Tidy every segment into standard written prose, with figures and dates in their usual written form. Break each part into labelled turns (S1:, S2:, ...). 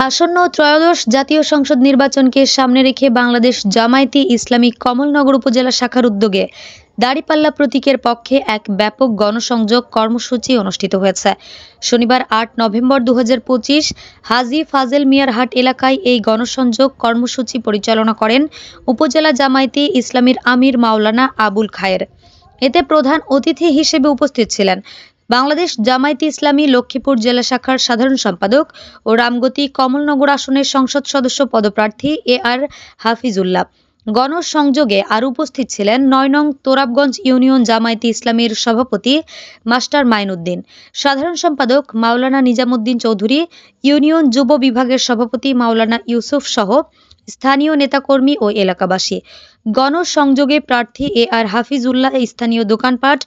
S1: আসন্ন ত্রয়োদশ জাতীয় সংসদ নির্বাচনকে সামনে রেখে বাংলাদেশ জামায়াতে ইসলামী কমলনগর উপজেলা শাখার উদ্যোগে দাঁড়িপাল্লা প্রতীকের পক্ষে এক ব্যাপক গণসংযোগ কর্মসূচি অনুষ্ঠিত হয়েছে। শনিবার ৮ নভেম্বর ২০২৫ হাজী ফাজেল মিয়ার হাট এলাকায় এই গণসংযোগ কর্মসূচি পরিচালনা করেন উপজেলা জামায়াতে ইসলামীর আমির মাওলানা আবুল খায়ের। এতে প্রধান অতিথি হিসেবে উপস্থিত ছিলেন বাংলাদেশ জামায়াতে ইসলামী লক্ষ্মীপুর জেলা শাখার সাধারণ সম্পাদক ও রামগতি কমলনগর আসনের সংসদ সদস্য পদপ্রার্থী আর হাফিজুল্লাহ। গণসংযোগে আরও উপস্থিত ছিলেন ৯ নং তোরাবগঞ্জ ইউনিয়ন জামায়াতে ইসলামীর সভাপতি মাস্টার মাইনুদ্দিন, সাধারণ সম্পাদক মাওলানা নিজামুদ্দিন চৌধুরী, ইউনিয়ন যুব বিভাগের সভাপতি মাওলানা ইউসুফ সহ স্থানীয় নেতাকর্মী ও এলাকাবাসী। গণসংযোগে প্রার্থী আর হাফিজুল্লাহ স্থানীয় দোকানপাট,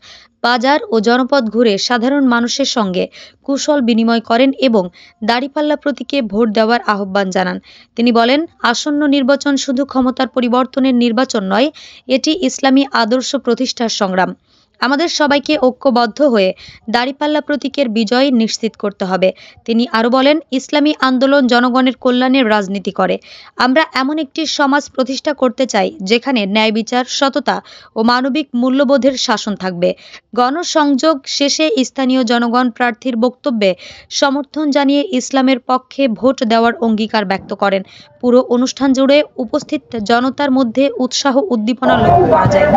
S1: বাজার ও জনপদ ঘুরে সাধারণ মানুষের সঙ্গে কুশল বিনিময় করেন এবং দাঁড়িপাল্লা প্রতীকে ভোট দেওয়ার আহ্বান জানান। তিনি বলেন, আসন্ন নির্বাচন শুধু ক্ষমতার পরিবর্তনের নির্বাচন নয়, এটি ইসলামী আদর্শ প্রতিষ্ঠার সংগ্রাম। আমাদের সবাইকে ঐক্যবদ্ধ হয়ে দাঁড়িপাল্লা প্রতীকের বিজয় নিশ্চিত করতে হবে। তিনি আরও বলেন, ইসলামী আন্দোলন জনগণের কল্যাণের রাজনীতি করে। আমরা এমন একটি সমাজ প্রতিষ্ঠা করতে চাই যেখানে ন্যায় বিচার, সততা ও মানবিক মূল্যবোধের শাসন থাকবে। গণসংযোগ শেষে স্থানীয় জনগণ প্রার্থীর বক্তব্যে সমর্থন জানিয়ে ইসলামের পক্ষে ভোট দেওয়ার অঙ্গীকার ব্যক্ত করেন। পুরো অনুষ্ঠান জুড়ে উপস্থিত জনতার মধ্যে উৎসাহ উদ্দীপনা লক্ষ্য করা যায়।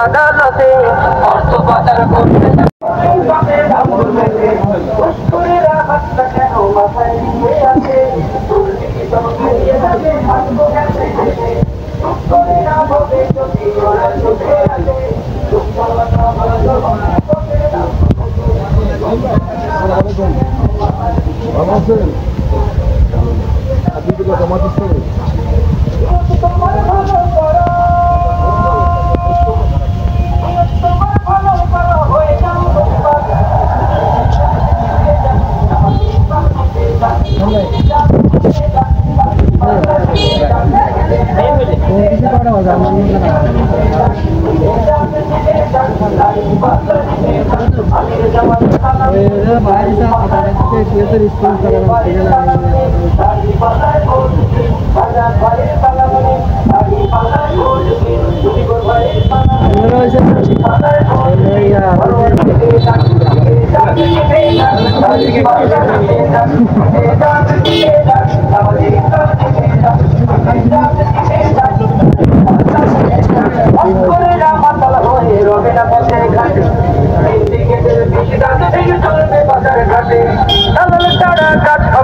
S1: আদালতে অর্থ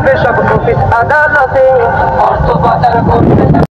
S1: পাচার করতে আদালতে অর্থ পাচার করতে